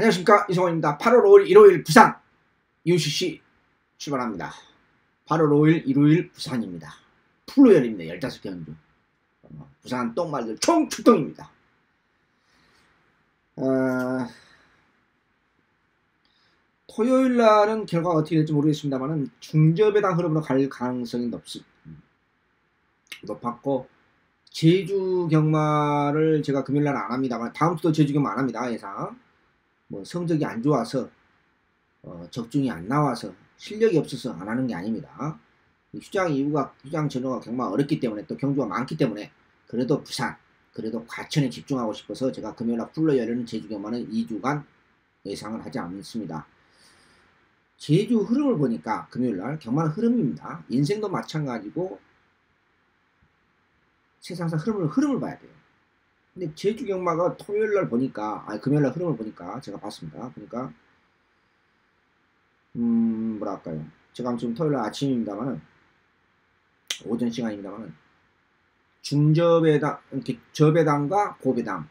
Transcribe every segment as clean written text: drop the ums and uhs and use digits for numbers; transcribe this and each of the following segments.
안녕하십니까, 이성원입니다. 8월 5일 일요일 부산 UCC 출발합니다. 8월 5일 일요일 부산입니다. 풀로 열립니다. 15경기. 부산 똥말들 총출동입니다. 토요일날은 결과가 어떻게 될지 모르겠습니다만 중저배당 흐름으로 갈 가능성이 높았고, 제주 경마를 제가 금요일날 안 합니다만 다음 주도 제주 경마 안 합니다. 예상 뭐 성적이 안 좋아서 적중이 안 나와서 실력이 없어서 안 하는 게 아닙니다. 휴장 전후가 경마가 어렵기 때문에 또 경주가 많기 때문에 그래도 부산, 그래도 과천에 집중하고 싶어서 제가 금요일날 풀로 열리는 제주 경마는 2주간 예상을 하지 않습니다. 제주 흐름을 보니까 금요일날 경마는 흐름입니다. 인생도 마찬가지고 세상상 흐름을 봐야 돼요. 근데 제주 경마가 토요일날 보니까, 금요일날 흐름을 보니까 제가 봤습니다. 그러니까 뭐랄까요, 제가 지금 토요일날 아침입니다만은 오전 시간입니다만은 중저배당, 이렇게 저배당과 고배당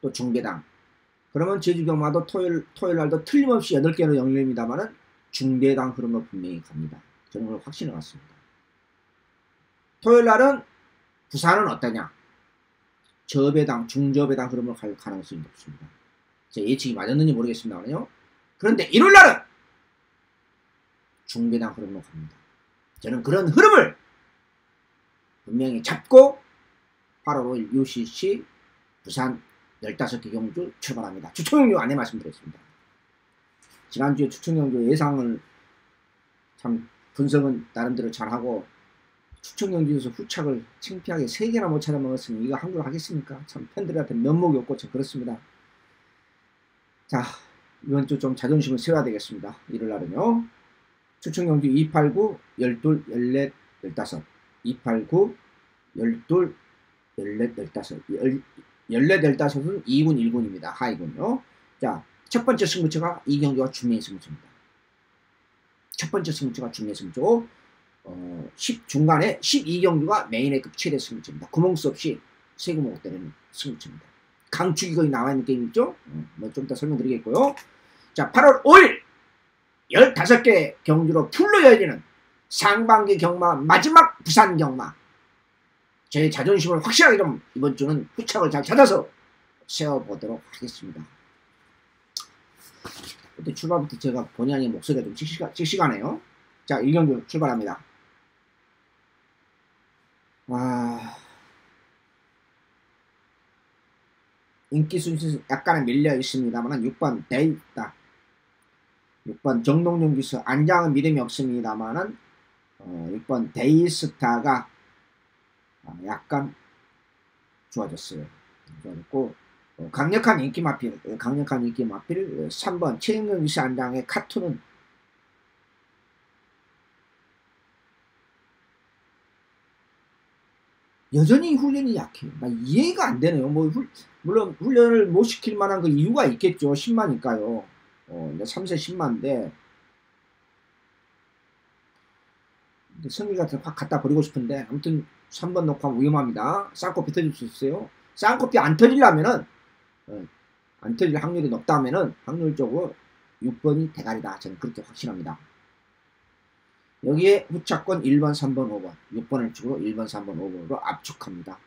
또 중배당, 그러면 제주 경마도 토요일날도 틀림없이 8개로 열립니다만은 중배당 흐름으로 분명히 갑니다. 저는 그걸 확신해 왔습니다. 토요일날은 부산은 어떠냐? 저배당, 중저배당 흐름을 갈 가능성이 높습니다. 제 예측이 맞았는지 모르겠습니다만요. 그런데 일요일날은 중배당 흐름으로 갑니다. 저는 그런 흐름을 분명히 잡고 8월 5일 UCC 부산 15개 경주 출발합니다. 추천경주 안내 말씀드렸습니다. 지난주에 추천경주 예상을 참 분석은 나름대로 잘하고 추천경주에서 후착을 창피하게 3개나 못 찾아먹었으니 이거 한국을 하겠습니까? 참 팬들한테 면목이 없고 참 그렇습니다. 자, 이번 주 좀 자존심을 세워야 되겠습니다. 일요일날은요. 추천경주 289, 12, 14, 15 289, 12, 14, 15 14, 15은 2군 1군입니다. 하이군요. 자, 첫 번째 승부처가 이 경기가 중매의 승부처입니다. 첫 번째 승부처가 중매의 승부처고 중간에 12경주가 메인의 급 최대 승부처입니다. 구멍수 없이 세구멍 때리는 승부처입니다. 강축이 거의 나와있는 게임 있죠? 뭐 좀 이따 설명드리겠고요. 자, 8월 5일 15개 경주로 풀로 열리는 상반기 경마 마지막 부산 경마, 제 자존심을 확실하게 좀 이번 주는 후착을 잘 찾아서 세워보도록 하겠습니다. 그때 출발부터 제가 본의 아닌 목소리가 좀 씩씩하네요. 자, 1경주 출발합니다. 인기 순서 약간은 밀려 있습니다만 6번 데이터, 6번 정동용 기수 안장은 믿음이 없습니다만은 6번 데이스타가 약간 좋아졌어요. 좋아졌고, 강력한 인기 마필 3번 최인경 기수 안장의 카툰은 여전히 훈련이 약해요. 이해가 안 되네요. 물론 훈련을 못 시킬 만한 그 이유가 있겠죠. 10마니까요. 3세 10마인데 성기 같은 확 갖다 버리고 싶은데, 아무튼 3번 녹화하면 위험합니다. 쌍코피 터질 수 있어요. 쌍코피 안 터지려면은, 안 터질 확률이 높다면은 확률적으로 6번이 대가리다. 저는 그렇게 확신합니다. 여기에 후차권 1번, 3번, 5번, 6번을 주고 1번, 3번, 5번으로 압축합니다.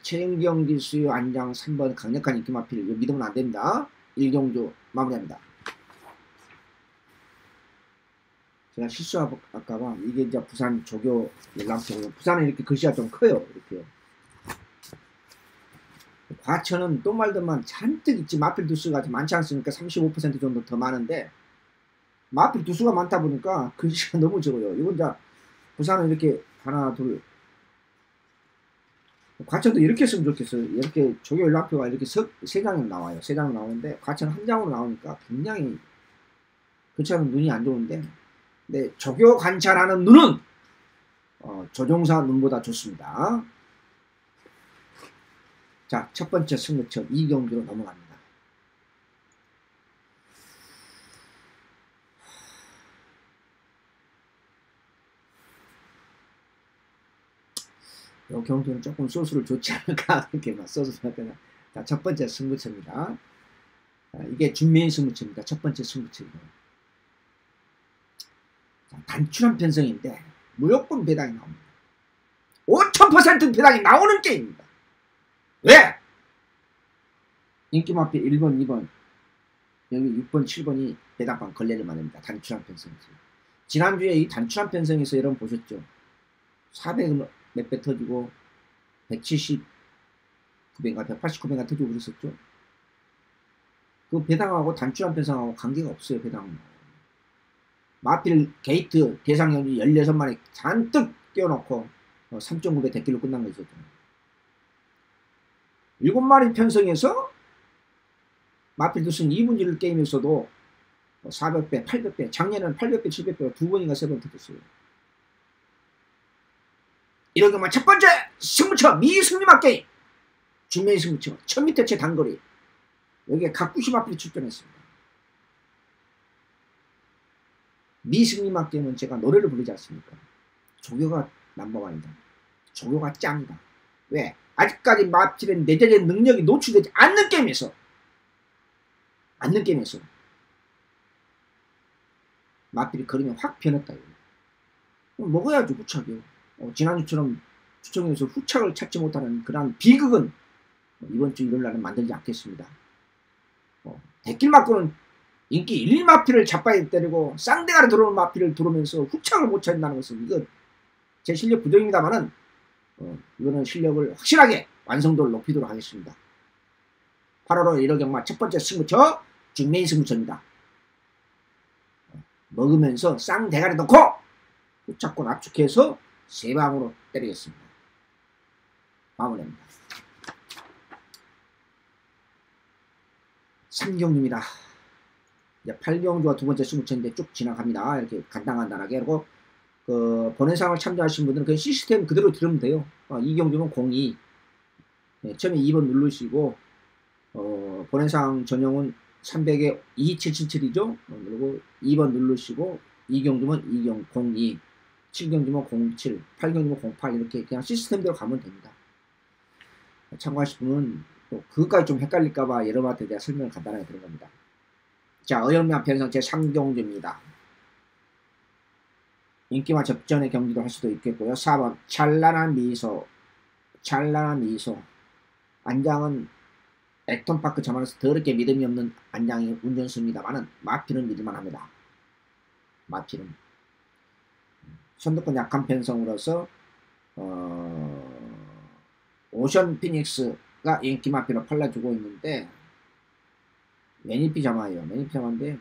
최인경 기수 안장 3번 강력한 인기 마필, 이거 믿으면 안 됩니다. 1경주 마무리합니다. 제가 실수할까봐, 이게 이제 부산 조교 열람표고요. 부산은 이렇게 글씨가 좀 커요. 이렇게. 과천은 똥말들만 잔뜩 있지 마필 두수가 많지 않습니까? 35% 정도 더 많은데 마필 두수가 많다 보니까 글씨가 너무 적어요. 이건 이제 부산은 이렇게 하나, 둘, 과천도 이렇게 쓰면 좋겠어요. 이렇게 조교 열람표가 이렇게 3장이 나와요. 3장 나오는데 과천 한 장으로 나오니까 굉장히 그처럼 눈이 안 좋은데, 근데 조교 관찰하는 눈은 조종사 눈보다 좋습니다. 자, 첫 번째 승부처 2경주로 넘어갑니다. 이 경주는 조금 소수를 좋지 않을까, 이렇게 막 소수를 하거나. 자, 첫 번째 승부처입니다. 이게 준메인 승부처입니다. 첫 번째 승부처입니다. 단출한 편성인데 무조건 배당이 나옵니다. 5000% 배당이 나오는 게임입니다. 왜? 인기마피 1번, 2번, 여기 6번, 7번이 배당방 걸레를 만듭니다. 단출한 편성에서. 지난주에 이 단출한 편성에서 여러분 보셨죠? 400 몇 배 터지고 179배인가 189배인가 터지고 그랬었죠? 그 배당하고 단출한 편성하고 관계가 없어요. 배당은. 마필 게이트 대상연주 16마리 잔뜩 띄워놓고 3.9배 대길로 끝난 거 있었잖아요. 7마리 편성에서 마필 두슨 2분지를 게임에서도 400배, 800배, 작년에는 800배, 700배가 2번인가 3번 터졌어요. 이러기만 첫 번째 승부처 미승리막 게임 준메인 승부처 1000m째 단거리 여기에 각구시 마필이 출전했습니다. 미승리막 게임은 제가 노래를 부르지 않습니까? 조교가 넘버원이다. 조교가 짱이다. 왜? 아직까지 마필의 내재된 능력이 노출되지 않는 게임에서 마필이 그림이 확 변했다. 먹어야죠. 후착이요. 지난주처럼 추천에서 후착을 찾지 못하는 그런 비극은 이번 주 일요일날은 만들지 않겠습니다. 대길 맞고는 인기 1, 2마필을 자빠이 때리고 쌍대가리 들어오는 마필을 들어오면서 후착을 못 찾는다는 것은 이건 제 실력 부정입니다만은 이거는 실력을 확실하게 완성도를 높이도록 하겠습니다. 8월 1호 경마 첫 번째 승부처 준메인 승부처입니다. 먹으면서 쌍대가리 넣고 후착권 압축해서 세 방으로 때리겠습니다. 마무리합니다. 3경주입니다. 8경주가 두 번째 승부처인데 쭉 지나갑니다. 이렇게 간단하게. 그리고 본회상을 참조하신 분들은 그 시스템 그대로 들으면 돼요. 2경주는 02. 처음에 2번 누르시고 본회상 전용은 300에 2777이죠. 그리고 2번 누르시고 2경주면 02, 7경주면 07, 8경주면 08 이렇게 그냥 시스템대로 가면 됩니다. 참고하실 분은 또 그것까지 좀 헷갈릴까봐 여러분한테 제가 설명을 간단하게 드린 겁니다. 자, 어영면 편성 제3경주입니다. 인기와 접전의 경기도 할 수도 있겠고요. 4번 찬란한 미소. 안장은 액톤파크 자만에서 더럽게 믿음이 없는 안장이 운전수입니다만은 마필은 믿을만합니다. 마필은 선두권 약한 편성으로서 오션 피닉스가 인기 마필로 팔라주고 있는데 매니피 자마예요. 매니피 자마인데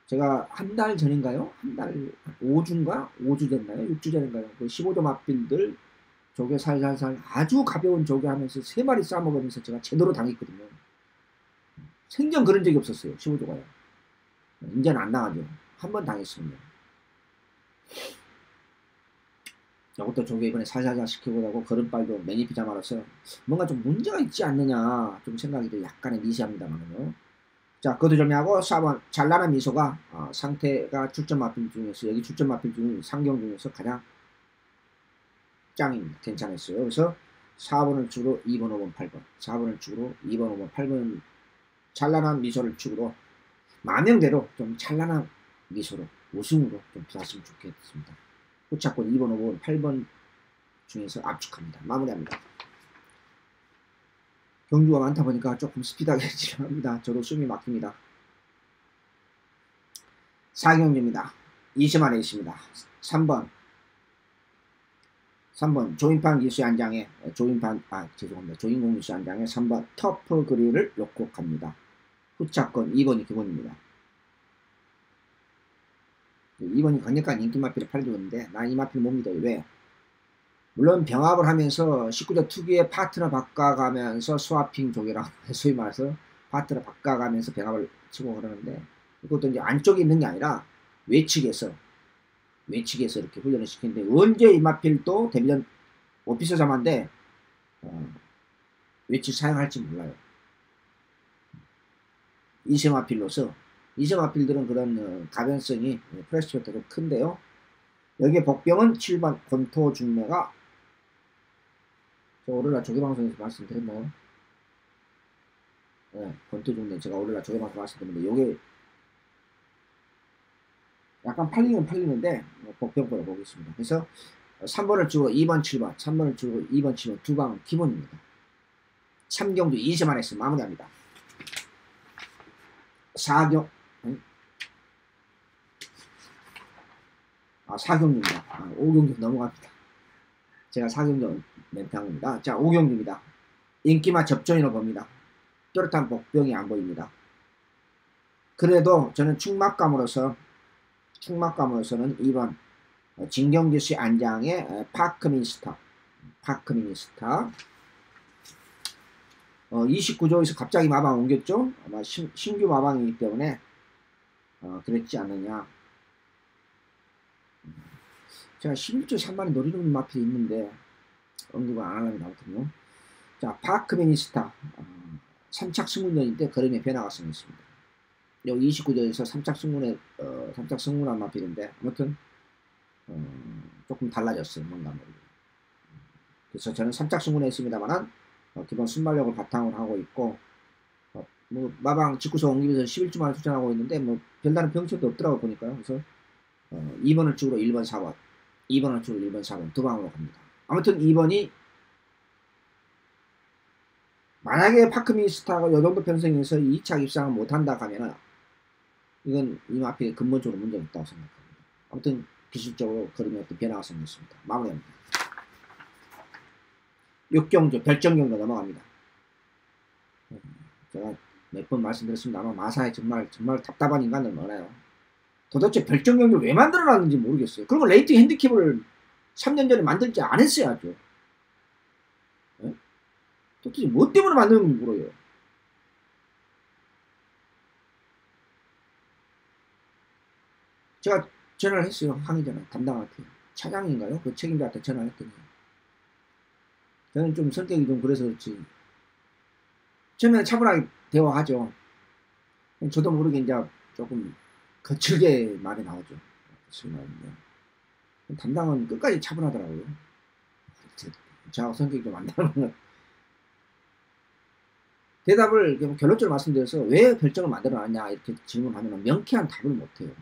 제가 한 달 전인가요? 5주인가? 5주 됐나요? 6주 전인가요? 그 15조 마필들 조개 살살살 아주 가벼운 조개 하면서 3마리 싸먹으면서 제가 제대로 당했거든요. 생전 그런 적이 없었어요. 15조가요. 이제는 안 당하죠. 한 번 당했습니다. 이것도 조개 이번에 살살살 시켜보라고 걸음발도 매니피자마로서 뭔가 좀 문제가 있지 않느냐 좀 생각이 좀 약간의 미세합니다만요. 자, 그것도 정리하고 4번 잘나는 미소가 상태가 출전 마필 중에서 여기 출전 마필 중에 상경 중에서 가장 짱입니다. 괜찮았어요. 그래서 4번을 축으로 2번, 5번, 8번 4번을 축으로 2번, 5번, 8번 찬란한 미소를 축으로 만명대로 좀 찬란한 미소로 우승으로 좀 들어왔으면 좋겠습니다. 후차권 2번, 5번, 8번 중에서 압축합니다. 마무리합니다. 경주가 많다 보니까 조금 스피드하게 진행합니다. 저도 숨이 막힙니다. 4경주입니다. 20만 원 있습니다. 3번 조인판 기수 한 장에 조인공 기수 한 장에 3번 터프 그릴을 놓고 갑니다. 후차권 2번이 기본입니다. 2번이 강력한 인기 마필을 팔려주는데 난 이 마필 못 믿어요. 왜? 물론 병합을 하면서 19조 특유의 파트너 바꿔가면서 스와핑 조개랑 소위 말해서 파트너 바꿔가면서 병합을 치고 그러는데 이것도 이제 안쪽에 있는 게 아니라 외측에서 이렇게 훈련을 시키는데 언제 이 마필도 데빌런 오피서 자마인데 외측 사용할지 몰라요. 이세 마필로서 이세 마필들은 그런 가변성이 프레스트가 좀 큰데요. 여기에 복병은 7번 권토 중매가 저 오늘날 조개방송에서 말씀드렸나요? 예, 권투중대 제가 오늘날 조회방송 말씀드렸는데 요게 약간 팔리긴 팔리는데 복병권을 보겠습니다. 그래서 3번을 주고 2번 7번 3번을 주고 2번 7번 두 방은 기본입니다. 3경주 20만 에서 마무리합니다. 4경 4경주입니다. 5경주 넘어갑니다. 제가 4경주 멘트한 자, 5경주입니다. 인기만 접전이라고 봅니다. 뚜렷한 복병이 안 보입니다. 그래도 저는 충막감으로서는 2번 진경규씨 안장의 파크민스터 29조에서 갑자기 마방 옮겼죠. 아마 신규 마방이기 때문에 그랬지 않느냐. 제가 11조 3만이 노리는 마필이 있는데 언급을 안 하려면 나오거든요. 자, 파크미니스타 3착 승문전인데 그림의 변화가 생겼습니다. 여기 29조에서 3착 승문에 3착 승문한 마필인데 아무튼 조금 달라졌어요. 뭔가 모르게. 그래서 저는 3착 승문에 있습니다만은 기본 순발력을 바탕으로 하고 있고 뭐 마방 직구서 옮기면서 11주 만에 추천하고 있는데 뭐 별다른 병철도 없더라고 보니까요. 그래서 2번을 쪽으로 1번 4번 2번을 쪽으로 1번 4번 두 방으로 갑니다. 아무튼 2번이 만약에 파크미스타가 이 정도 편성에서 2차 입상을 못한다 하면은 이건 이 마필에 근본적으로 문제가 있다고 생각합니다. 아무튼 기술적으로 그림에 어떤 변화가 생겼습니다. 마무리합니다. 6경주 별정경도 넘어갑니다. 제가 몇 번 말씀드렸습니다만 마사에 정말 답답한 인간들 많아요. 도대체 별정경기를 왜 만들어놨는지 모르겠어요. 그리고 레이팅 핸디캡을 3년 전에 만들지 않았어야죠. 네? 도대체 뭐 때문에 만드는지 모르요. 제가 전화를 했어요. 항의 전화 담당한테. 차장인가요? 그 책임자한테 전화를 했더니 저는 좀 성격이 좀 그래서 그렇지 처음에는 차분하게 대화하죠. 저도 모르게 이제 조금 거칠게 말이 나오죠. 담당은 끝까지 차분하더라고요. 저하고 성격이 좀 안 닮은 대답을 결론적으로 말씀드려서 왜 결정을 만들어놨냐 이렇게 질문하면 명쾌한 답을 못해요.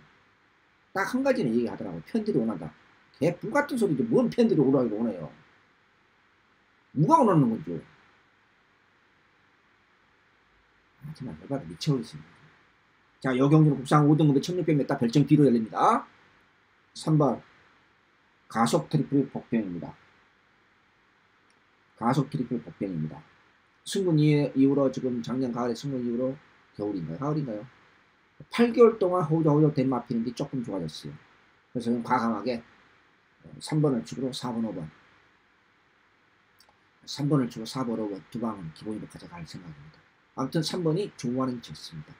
딱 한 가지는 얘기하더라고요. 편들이 원한다. 개 불같은 소리지 뭔 편들이 오라고 원해요. 누가 원하는 거죠. 정말 열받아 미쳐버리겠습니다. 자, 여경주는 국상 5등급에 1600m 별정 뒤로 열립니다. 3번 가속 트리플 복병입니다. 가속 트리플 복병입니다. 승군 이후로 지금 작년 가을에 승군 이후로 겨울인가요? 가을인가요? 8개월 동안 호조호조 된 마필인데 조금 좋아졌어요. 그래서 저는 과감하게 3번을 치고 4번 5번 3번을 치고 4번 5번 두 방은 기본으로 가져갈 생각입니다. 아무튼 3번이 중후하는 위치였습니다.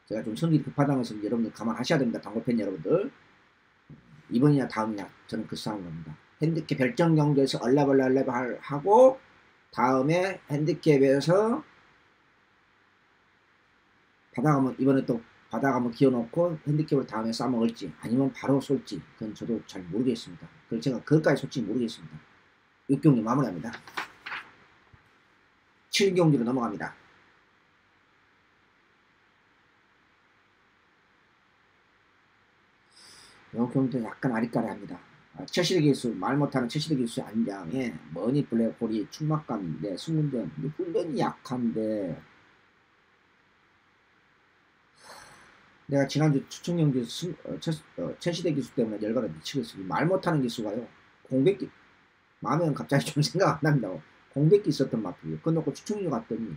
제가 좀 성질이 급하다는 것을 여러분들 감안하셔야 됩니다. 당구팬 여러분들. 2번이냐 다음이냐 저는 그 싸움을 합니다. 핸디캡 별정 경기에서 얼레벌레 하고 다음에 핸디캡에서 바닥 한번 이번에 또 바닥 한번 기어놓고 핸디캡을 다음에 싸먹을지 아니면 바로 쏠지 그건 저도 잘 모르겠습니다. 그걸 제가 그것까지 솔직히 모르겠습니다. 6경기 마무리합니다. 7경기로 넘어갑니다. 이 경기도 약간 아리까리합니다. 최실의 기수 말 못하는 최실의 기수 안장에 머니 블랙홀이 충막감인데 승문전 훈련이 약한데 내가 지난주 추천경 기수 최실의 기수 때문에 열받아 미치겠어요. 말 못하는 기수가요. 공백기 마음에는 갑자기 좀 생각 안 납니다. 공백기 있었던 마필이에요. 그놓고 추천경 갔더니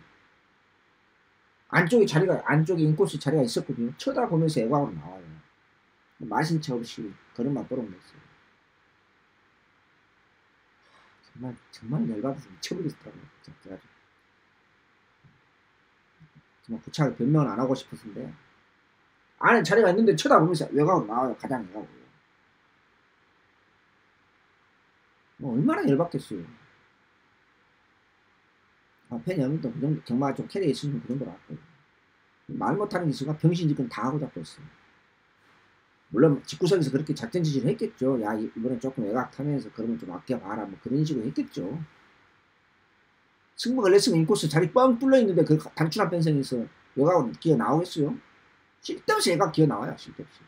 안쪽에 인코스 자리가 있었거든요. 쳐다보면서 애광으로 나와요. 마신 체 없이 그릇만 떨어냈어요. 정말 열받아서 미쳐버리겠더라고요. 제가 정말 구차하게 변명은 안 하고 싶었는데 안에 자리가 있는데 쳐다보면서 외곽으로 나와요. 가장 외곽으로. 뭐 얼마나 열받겠어요. 팬 여러분도 그 정도 정말 좀 캐리에 있으면 그 정도로 할거예요. 말 못하는 기수가 병신짓기는 다 하고 잡고 있어요. 물론 집구석에서 그렇게 작전 지시를 했겠죠. 야 이번엔 조금 외곽 타면서 그러면 좀 아껴봐라 뭐 그런 식으로 했겠죠. 승부 걸렸으면 인코스 자리 뻥 뚫려 있는데 그 단순한 편성에서 얘가 기어 나오겠어요? 쓸데없이 얘가 기어 나와요. 쓸데없이.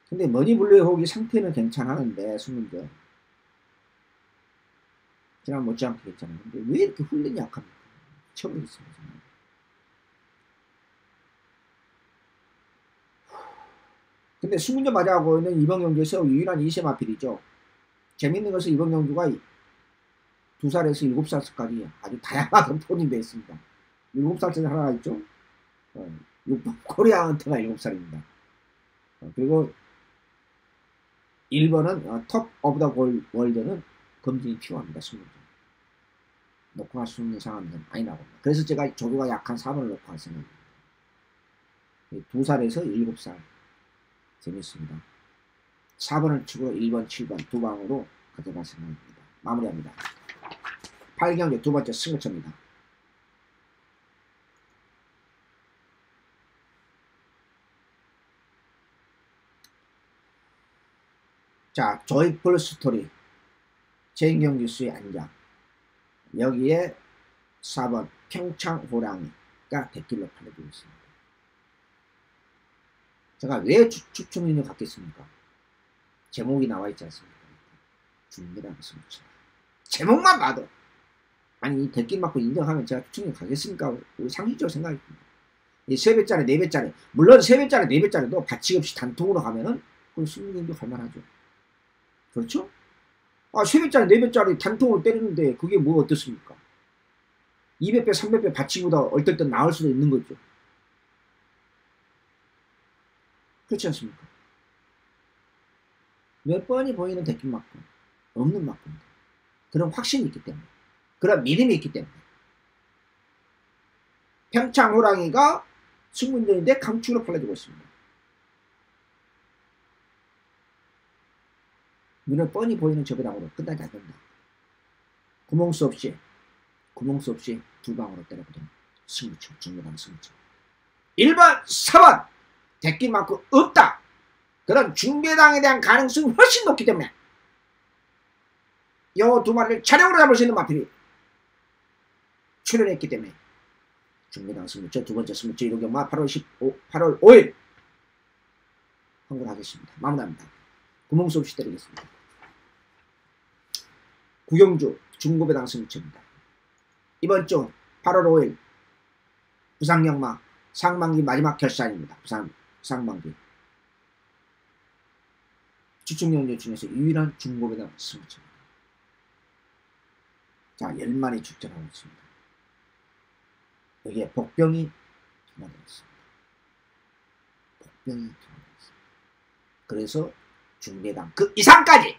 근데 머니블루의 호흡이 상태는 괜찮았는데 승문제 지난 못지않게 괜찮아요. 근데 왜 이렇게 훈련이 약합니까? 쳐버리겠습니다. 근데 승문제 맞이하고 있는 이번 경기에서 유일한 2세 마필이죠. 재밌는 것은 이번 경주가 2살에서 7살까지 아주 다양하게 포진되어 있습니다. 7살짜리 하나가 있죠. 코리아 헌터가 7살입니다. 그리고 1번은 톱 오브 더 월드는 검증이 필요합니다. 승문제. 놓고 갈 수 있는 상황은 많이 나옵니다. 그래서 제가 조류가 약한 4번을 놓고 갈 생각입니다. 2살에서 7살 재밌습니다. 4번을 치고 1번, 7번 두 방으로 가져갈 생각입니다. 마무리합니다. 8경기 두 번째 승부처입니다. 자, 조이풀 스토리 제인경기수의 안장 여기에 4번 평창 호랑이가 대길로 팔려지고 있습니다. 제가 왜 추천인을 갖겠습니까? 제목이 나와 있지 않습니까? 중미라는 승부처. 제목만 봐도 아니 이 대길 맞고 인정하면 제가 추천인을 가겠습니까? 상식적으로 생각입니다. 이 3배짜리 4배짜리 물론 3배짜리 4배짜리도 받치 없이 단통으로 가면은 그건 승리도 갈만하죠. 그렇죠? 3배짜리 4배짜리 단통으로 때리는데 그게 뭐 어떻습니까? 200배 300배 받치보다 얼떨 땐 나을 수도 있는 거죠. 그렇지 않습니까? 몇 번이 보이는 대길 맞고 없는 맞고입니다. 그런 확신이 있기 때문에 그런 믿음이 있기 때문에 평창 호랑이가 승문전인데 강축으로 팔려지고 있습니다. 눈에 뻔히 보이는 저배당으로 끝나지 않는다. 구멍수 없이 두 방으로 때려보던 승부처, 중요한 승부처. 1번, 4번 대길 맞고 없다. 그런 중배당에 대한 가능성이 훨씬 높기 때문에 이 두 마리를 차량으로 잡을 수 있는 마필이 출연했기 때문에 중배당 승부처 두 번째 승부처 1호 경마 8월 5일 환불하겠습니다. 마무리합니다. 구멍수 없이 때리겠습니다. 구경주 중고배당 승부처입니다. 이번 주 8월 5일 부산경마 상반기 마지막 결산입니다. 부산 상반기 추측연주 중에서 유일한 중고배당 승부처입니다. 자, 10마리 출전하고 있습니다. 여기에 복병이 하나 들어있습니다. 복병이 하나 들어있습니다. 그래서 중배당 그 이상까지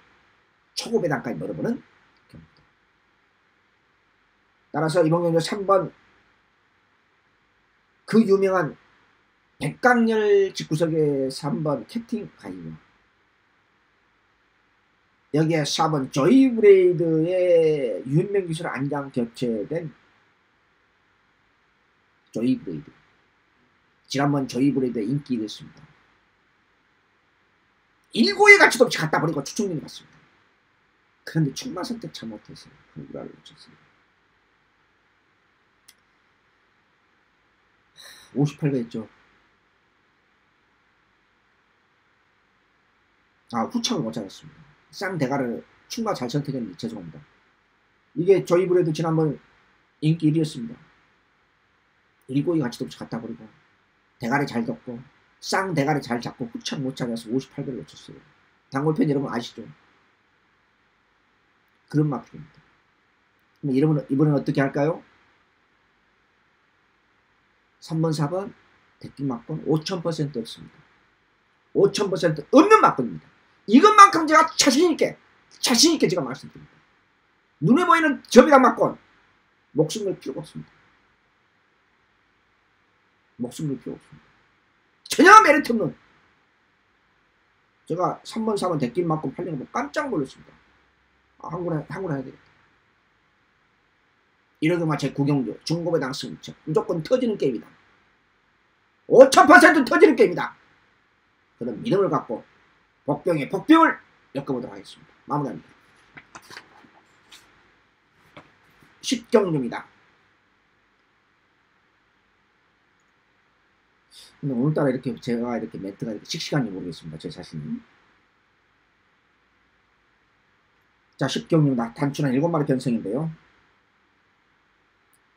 초고배당까지 물어보는 경우입니다. 따라서 이번 경주 3번 그 유명한 백강렬 직구석의 3번 캡틴 가이와 여기에 4번 조이브레이드의 유명기술 안장 격체된 조이브레이드 지난번 조이브레이드의 인기 있었습니다. 1고의 가치도 없이 갖다 버리고 추천민이 갔습니다. 그런데 출마 선택 잘못했어요. 흥부라를 놓쳤습니다. 58배 했죠. 후창을 못 찾았습니다. 쌍대가를 출마 잘 선택했는데 죄송합니다. 이게 조이브레이드 지난번 인기 1위였습니다. 1고의 가치도 없이 갖다 버리고 대가리 잘 덮고 쌍대가리 잘 잡고 후창 못 찾아서 58배를 놓쳤어요. 단골팬 여러분 아시죠? 그런 마필입니다. 그럼 이번엔 어떻게 할까요? 3번 4번 대길 막건 5000% 없습니다. 5000% 없는 막건입니다. 이것만큼 제가 자신있게 제가 말씀드립니다. 눈에 보이는 저비당 막건 목숨 걸 필요가 없습니다. 목숨 걸 필요가 없습니다. 전혀 메리트 없는 제가 3번 4번 대길 막건 팔리는 거 깜짝 놀랐습니다. 한국을 해야 되겠다. 이러게만 제 구경조 중고배당 승부처 무조건 터지는 게임이다. 5000% 터지는 게임이다. 그런 믿음을 갖고 복병의 복병을 엮어보도록 하겠습니다. 마무리합니다. 10경주입니다. 근데 오늘따라 이렇게 제가 이렇게 멘트가 이렇게 씩씩한지 모르겠습니다. 제 자신이. 자, 10경주입니다. 단순한 7마리 변성인데요.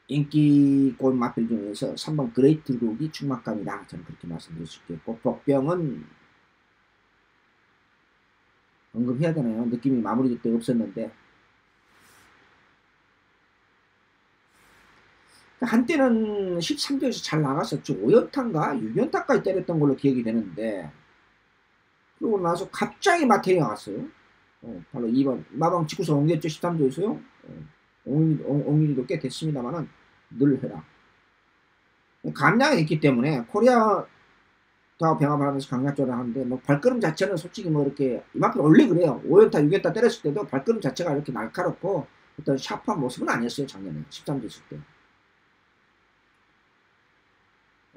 인기골 마필 중에서 3번 그레이트 룩이 충막감이다. 저는 그렇게 말씀드릴 수 있겠고, 복병은 언급해야 되나요? 느낌이 마무리 때 없었는데, 한때는 13조에서 잘 나갔었죠. 5연타인가 6연타까지 때렸던 걸로 기억이 되는데, 그러고 나서 갑자기 마태가 왔어요. 바로 2번 마방 직구서 옮겼죠. 13조에서요. 옹일이도 꽤 됐습니다만은 늘 해라. 감량이 있기 때문에 코리아 다 병합을 하면서 강약조를 하는데, 뭐 발걸음 자체는 솔직히 뭐 이렇게 이만큼 원래 그래요. 5연타 6연타 때렸을 때도 발걸음 자체가 이렇게 날카롭고 어떤 샤프한 모습은 아니었어요. 작년에 13조 있을 때.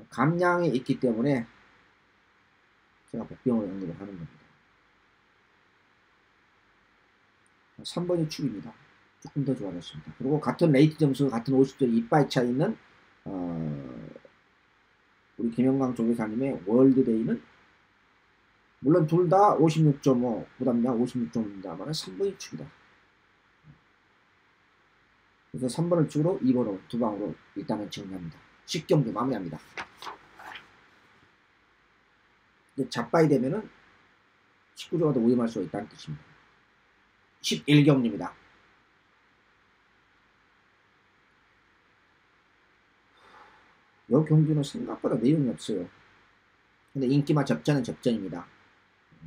감량이 있기 때문에 제가 복병을 언급을 하는 겁니다. 3번이 축입니다. 조금 더 좋아졌습니다. 그리고 같은 레이트 점수, 같은 50점 이빠이 차 있는 우리 김영광 조교사님의 월드데이는 물론 둘 다 56.5 부담량 56.5입니다만 3번이 축이다. 그래서 3번을 축으로 2번으로 두 방으로 일단은 정리합니다. 10경주 마무리합니다. 자빠이 되면은 19조가 더 위험할 수가 있다는 뜻입니다. 11경주입니다. 이 경주는 생각보다 내용이 없어요. 근데 인기만 접전은 접전입니다.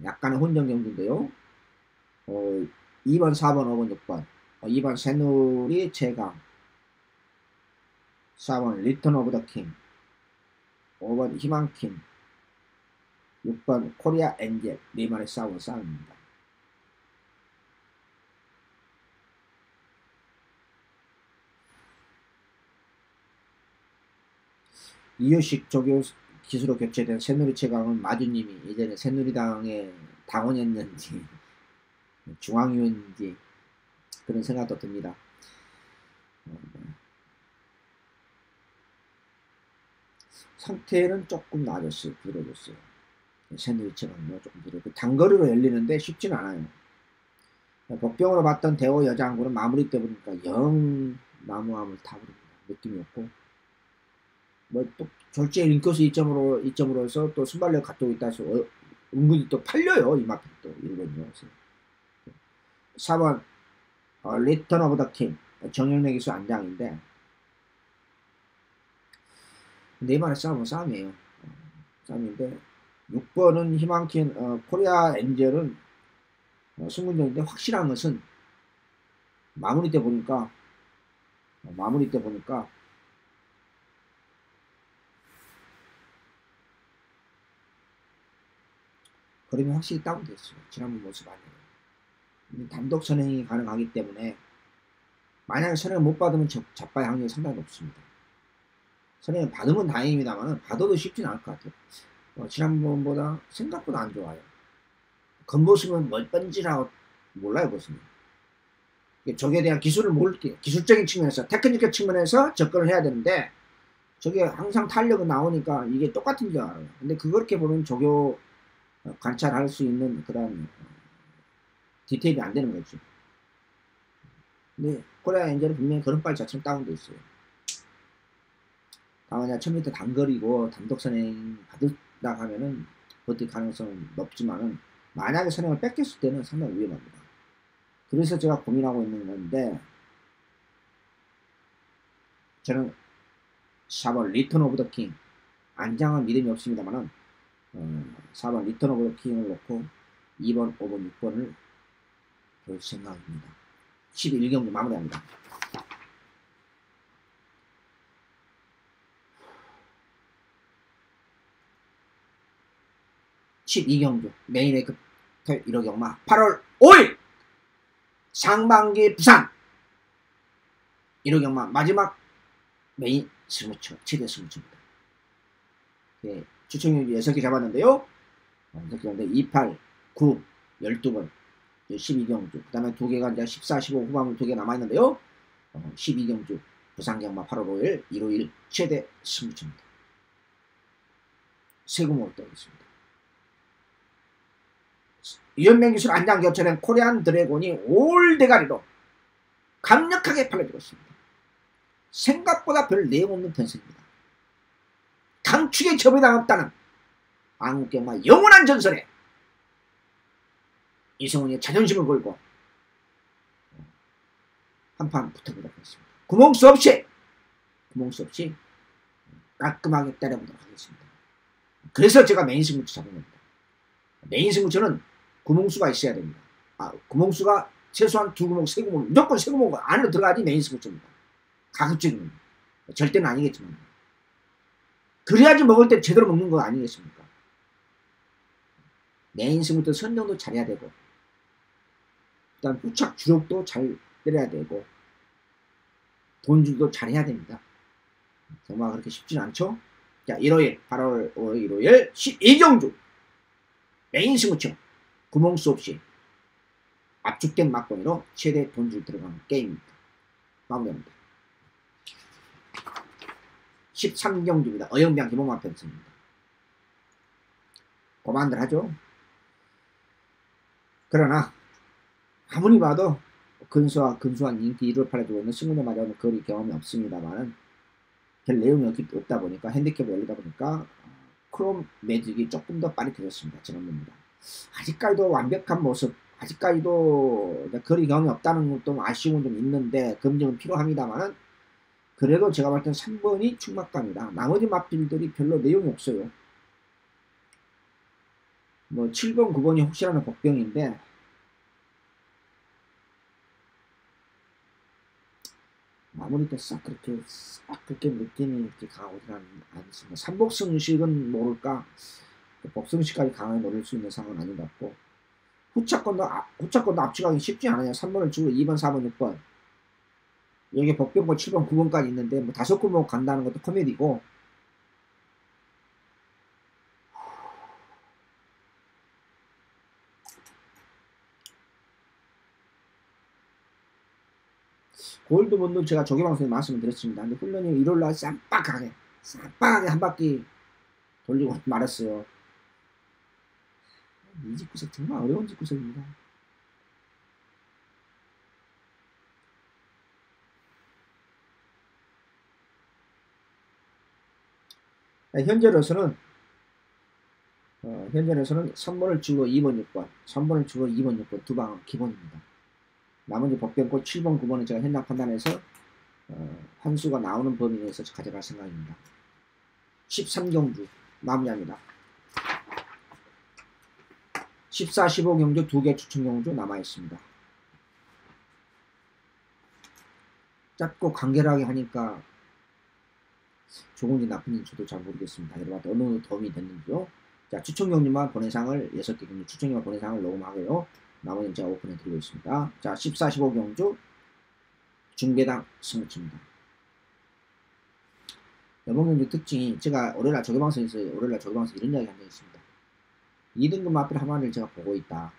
약간의 혼전 경주인데요. 2번, 4번, 5번, 6번. 2번 새누리 최강, 4번 리턴 오브 더 킹, 5번 희망킹, 6번 코리아 엔젤. 4마리 싸운 싸움입니다. 이효식 조교 기수로 교체된 새누리 최강은 마주님이 예전에 새누리당의 당원이었는지 중앙위원인지 그런 생각도 듭니다. 상태는 조금 나아졌어요. 부드러졌어요. 새누리 최강도 조금 부드럽고 단거리로 열리는데 쉽지는 않아요. 복병으로 봤던 대호 여자항구는 마무리 때 보니까 영 나무함을 타버립니다. 느낌이 없고, 뭐 또 졸지에 링커스 2점으로 해서 또 순발력 갖고 있다 해서 은근히 또 팔려요. 이 마켓 또 일본이요. 4번 리턴 오브 더 킹, 정영래 기수 안장인데 4마리 싸움은 싸움이에요. 싸움인데 6번은 희망킹, 코리아 엔젤은 승군전인데 확실한 것은 마무리 때 보니까 그림이 확실히 다운됐어요. 지난번 모습 아니에요. 단독 선행이 가능하기 때문에 만약에 선행을 못 받으면 자빠의 확률이 상당히 높습니다. 선행을 받으면 다행입니다만 받아도 쉽진 않을 것 같아요. 지난번보다 생각보다 안 좋아요. 겉모습은 몇 번지라고 몰라요. 보시면 저기에 대한 기술을 모를게요. 기술적인 측면에서, 테크니컬 측면에서 접근을 해야 되는데 저게 항상 탄력은 나오니까 이게 똑같은 줄 알아요. 근데 그렇게 보면 조교 관찰할 수 있는 그런 디테일이 안 되는 거죠. 근데 코리아 엔젤은 분명히 걸음발 자체는 다운돼 있어요. 다만 1000m 단거리고 단독 선행 받는다 하면은 버틸 가능성은 높지만은 만약에 선행을 뺏겼을 때는 상당히 위험합니다. 그래서 제가 고민하고 있는 건데, 저는 4번 리턴 오브 더 킹, 안장은 믿음이 없습니다만은 4번 리턴 오브 더 킹을 놓고 2번, 5번, 6번을 볼 생각입니다. 11경주 마무리합니다. (12경주) 메인 웨이크 1호 경마 8월 5일 상반기 부산 1호 경마 마지막 메인 스무처, 최대 스무처입니다. 예, 추천율 6개 잡았는데요. 6개 잡았는데 28, 9, 12번 12경주, 그 다음에 2개가 이제 14, 15 후반부 2개 남아있는데요. 12경주 부산경마 8월 5일 일요일 최대 승부처입니다. 세구목을 떠오겠습니다. 이연명 기술 안장 교체된 코리안 드래곤이 올 대가리로 강력하게 팔려지고 있습니다. 생각보다 별 내용 없는 편성입니다. 강축에 접어당했다는 한국경마 영원한 전설에 이성훈이 자존심을 걸고 한판 붙어보도록 하겠습니다. 구멍수 없이 깔끔하게 때려보도록 하겠습니다. 그래서 제가 메인 승부처 잡은 겁니다. 메인 승부처는 구멍수가 있어야 됩니다. 구멍수가 최소한 2구멍, 3구멍, 무조건 3구멍 안으로 들어가야지 메인 승부처입니다. 가급적인 겁니다. 절대는 아니겠지만. 그래야지 먹을 때 제대로 먹는 거 아니겠습니까? 메인 승부처 선정도 잘해야 되고, 일단 후착 주력도 잘 때려야 되고, 돈줄도 잘해야 됩니다. 정말 그렇게 쉽지는 않죠? 자, 8월 5일 일요일 12경주 메인 승부처 구멍수 없이 압축된 막동이로 최대 돈줄 들어가는 게임입니다. 마무리합니다. 13경주입니다. 어영병 기본만 편성입니다. 고만들 하죠. 그러나 아무리 봐도 근소한 인기 1을 팔아주고 있는 승부녀마저는 거리 경험이 없습니다만 별 내용이 없다 보니까 핸디캡을 열리다 보니까 크롬 매직이 조금 더 빠릿해졌습니다. 지난번입니다. 아직까지도 완벽한 모습, 아직까지도 거리 경험이 없다는 것도 아쉬움은 좀 있는데 검증은 필요합니다만 그래도 제가 볼 때는 3번이 충막감이다. 나머지 맛들들이 별로 내용이 없어요. 뭐 7번, 9번이 혹시라는 복병인데 마무리 때 싹 그렇게 느낌이 이렇게 강하지는 않습니다. 삼복승식은 모를까 복승식까지 강하게 노릴 수 있는 상황은 아닌 것 같고 후차권도 압축하기 쉽지 않아요. 3번을 주고 2번, 4번, 6번 여기 복병권 7번, 9번까지 있는데 뭐 5구멍 간다는 것도 코미디고 골드본도 제가 조개방송에 말씀을 드렸습니다. 근데 훈련이 일요일날 쌈박하게 한 바퀴 돌리고 말았어요. 이 직구석 정말 어려운 직구석입니다. 현재로서는 3번을 주고 2번, 6번, 3번을 주고 2번, 6번 두 방은 기본입니다. 나머지 복병권 7번, 9번은 제가 현장 판단해서 한수가 나오는 범위 내에서 가져갈 생각입니다. 13경주 마무리합니다. 14, 15경주 2개 추천경주 남아있습니다. 짧고 간결하게 하니까 좋은지 나쁜지 저도 잘 모르겠습니다. 여러분한테 어느 정도 도움이 됐는지요. 자, 추천경주만 본해상을 6개 경주 추천경주만 본해상을 녹음하고요. 나머지는 제가 오픈해 드리고 있습니다. 자, 14, 15경주 중계당 승부처입니다. 이번 경주 특징이 제가 월요일날 조개방송에서 이런 이야기 한 적이 있습니다. 2등급 마필 하나를 제가 보고 있다.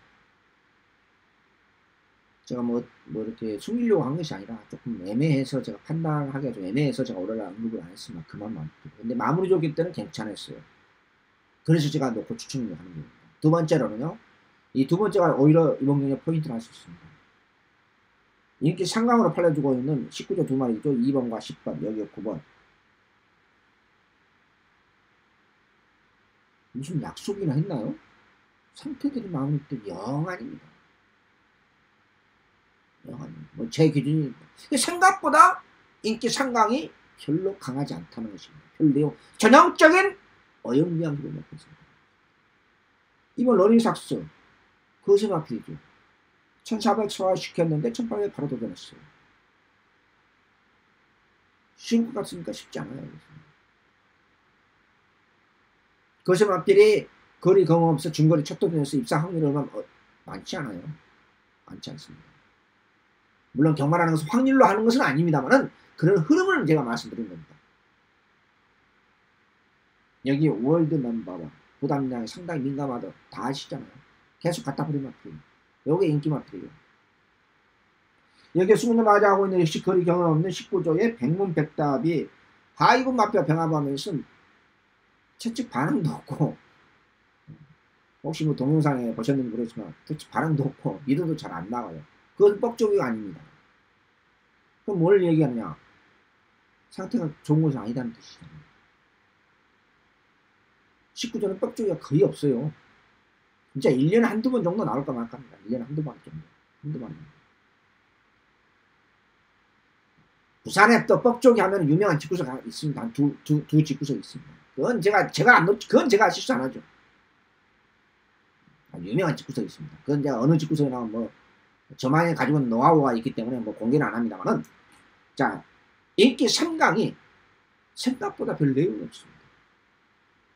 제가 뭐 이렇게 숨기려고 한 것이 아니라 조금 애매해서 제가 판단하기가 좀 애매해서 제가 월요일날 언급을 안 했습니다. 그만만. 근데 마무리 조기 때는 괜찮았어요. 그래서 제가 놓고 추천을 하는 겁니다. 두 번째로는요. 이 두 번째가 오히려 이번 경기에 포인트를 할 수 있습니다. 이렇게 상강으로 팔려주고 있는 19조 두 마리죠. 2번과 10번, 여기 9번. 무슨 약속이나 했나요? 상태들이 마음이 또 영 아닙니다. 영 아닙니다. 뭐 제 기준이 생각보다 인기 상강이 별로 강하지 않다는 것입니다. 별 내용 전형적인 어영부양 기록을 놓고 있습니다. 이번 러닝삭스 그것이 마필이죠. 1400 소화시켰는데 1800 바로 도전했어요. 쉬운 것 같습니까? 쉽지 않아요. 그것이 마필이 거리 경험 없어 중거리 첫 도전에서 입상 확률이 얼마 많지 않아요. 많지 않습니다. 물론 경마라는 것은 확률로 하는 것은 아닙니다만은 그런 흐름을 제가 말씀드린 겁니다. 여기 월드 넘버원 부담량이 상당히 민감하다 다 아시잖아요. 계속 갖다 버리면 마필. 요게 인기 마필이에요. 여기에 수문을 맞이하고 있는 역시 거리 경험 없는 19조의 백문백답이 하이군 마피아 병합하면서 채찍 반응도 없고, 혹시 뭐 동영상에 보셨는지 모르겠지만 도대체 반응도 없고 미도도 잘 안 나가요. 그건 뻑조기가 아닙니다. 그럼 뭘 얘기하느냐? 상태가 좋은 것이 아니다는 뜻이잖아요. 19조는 뻑조기가 거의 없어요. 진짜 1년에 한두 번 정도 나올까 말까 합니다. 1년에 한두 번 정도. 한두 번. 부산에 또 뻑조기 하면 유명한 집구석이 있습니다. 한 두 집구석이 있습니다. 그건 제가 실수 안 하죠. 유명한 집구석이 있습니다. 그건 제가 어느 집구석이나 뭐 저만이 가지고 있는 노하우가 있기 때문에 뭐 공개는 안 합니다만은, 자, 인기 3강이 생각보다 별 내용이 없습니다.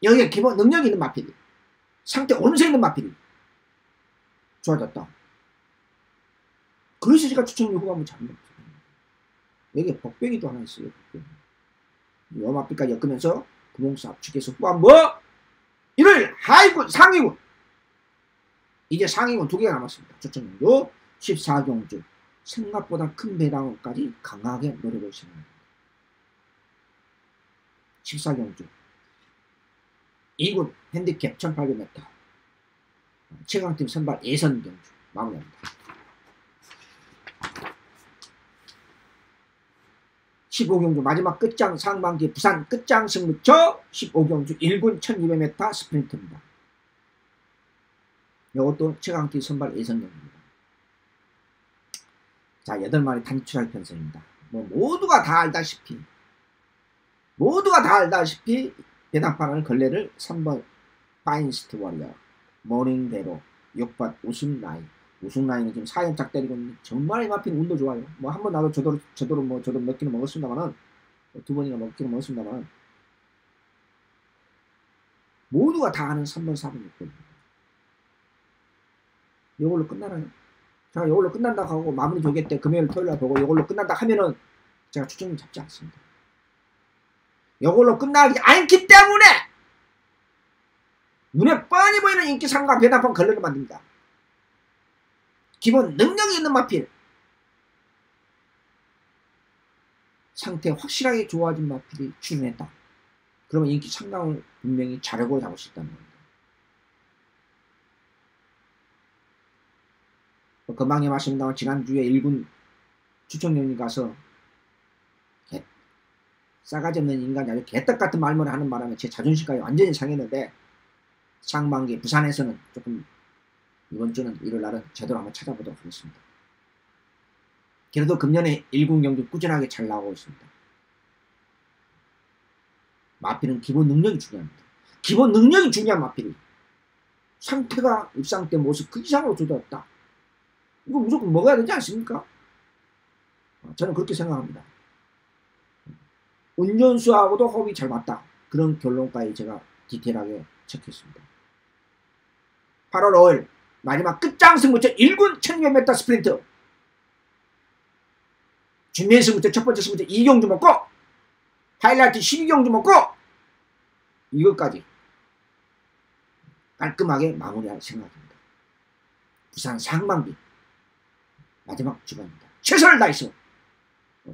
여기에 기본 능력이 있는 마필이, 상태 온세 있는 마필이 좋아졌다. 그래서 제가 추천료 후보를 잡는 거죠. 여기에 복병이도 하나 있어요. 복병이. 요 마필까지 엮으면서 구멍수 압축해서 후반 뭐? 이를 하위군, 상위군. 이제 상위군 2개가 남았습니다. 추천료 14경주. 생각보다 큰 배당까지 강하게 노려볼 생각입니다. 14경주. 2군 핸디캡 1800m. 최강팀 선발 예선 경주. 마무리합니다. 15경주 마지막 끝장 상반기 부산 끝장 승부처 15경주 1군 1200m 스프린트입니다. 이것도 최강팀 선발 예선 경주입니다. 자, 8마리 단출할 편성입니다. 뭐 모두가 다 알다시피 배당판을 걸레를 3번 파인스트 워리어, 모닝대로, 6번 우승 라인은 지금 4연짝 때리고 있는데 정말 마핀 운도 좋아요. 뭐 한 번 나도 저도 먹기는 먹었습니다만은, 2번이나 먹기는 먹었습니다만은, 모두가 다 아는 3번 4번 6번입니다. 이걸로 끝나나요? 자, 이걸로 끝난다 하고 마무리 조개 때 금요일 토요일 보고 이걸로 끝난다 하면은 제가 추천을 잡지 않습니다. 이걸로 끝나지 않기 때문에 눈에 뻔히 보이는 인기 상과 배당판 걸레를 만듭니다. 기본 능력이 있는 마필, 상태 확실하게 좋아진 마필이 출연했다. 그러면 인기 상강을 분명히 자력으로 잡을 수 있다는 겁니다. 금방에 말씀드린 지난주에 1군 추천위원이 가서 싸가지 없는 인간이 아주 개떡같은 말만 하는 바람에 제 자존심까지 완전히 상했는데, 상반기 부산에서는 조금 이번 주는 일요일 날은 제대로 한번 찾아보도록 하겠습니다. 그래도 금년에 1군 경기 꾸준하게 잘 나오고 있습니다. 마필은 기본 능력이 중요합니다. 기본 능력이 중요한 마필이 상태가 입상 때 모습 그 이상으로 좋아졌다. 이거 무조건 먹어야 되지 않습니까? 저는 그렇게 생각합니다. 운전수하고도 호흡이 잘 맞다. 그런 결론까지 제가 디테일하게 체크했습니다. 8월 5일 마지막 끝장 승부처 1군 1200m 스프린트. 준비한 승부처 첫 번째 승부처 2경주 먹고 하이라이트 12경주 먹고 이것까지 깔끔하게 마무리할 생각입니다. 부산 상반기 마지막 주간입니다. 최선을 다해서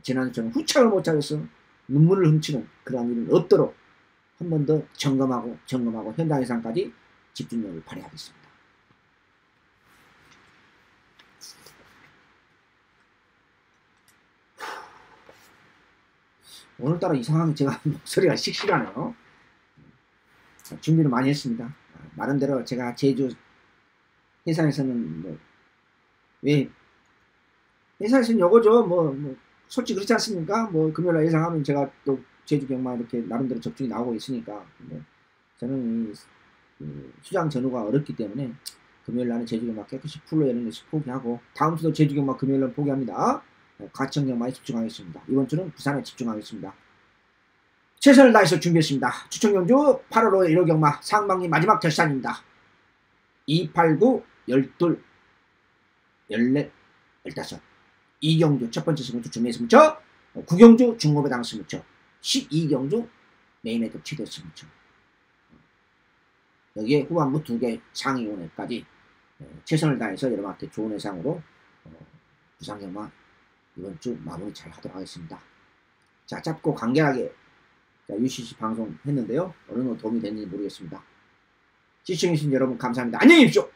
지난주는 후착을 못 차려서 눈물을 훔치는 그러한 일은 없도록 한 번 더 점검하고 현장 예상까지 집중력을 발휘하겠습니다. 오늘따라 이상하게 제가 목소리가 씩씩하네요. 준비를 많이 했습니다. 나름대로 제가 제주 회사에서는 왜 회사에서는 요거죠. 솔직히 그렇지 않습니까? 금요일날 예상하면 제가 또 제주 경마 이렇게 나름대로 접종이 나오고 있으니까. 저는 이 수장 전후가 어렵기 때문에 금요일날은 제주 경마 깨끗이 풀로 여는 것이 포기하고 다음 주도 제주 경마 금요일날 포기합니다. 가청 경마에 집중하겠습니다. 이번 주는 부산에 집중하겠습니다. 최선을 다해서 준비했습니다. 추천 경주 8월 5일 1호 경마 상반기 마지막 결산입니다. 2, 8, 9, 12, 14, 15 2경주 첫 번째 승부처 준비 승부처, 9경주 중고배당 승부처, 12경주 메인헤드 최대 승부처. 여기에 후반부 2개 상위원회까지 최선을 다해서 여러분한테 좋은 예상으로 부산경마 이번 주 마무리 잘 하도록 하겠습니다. 자, 짧고 간결하게 UCC 방송 했는데요. 어느 정도 도움이 됐는지 모르겠습니다. 시청해주신 여러분 감사합니다. 안녕히 계십시오.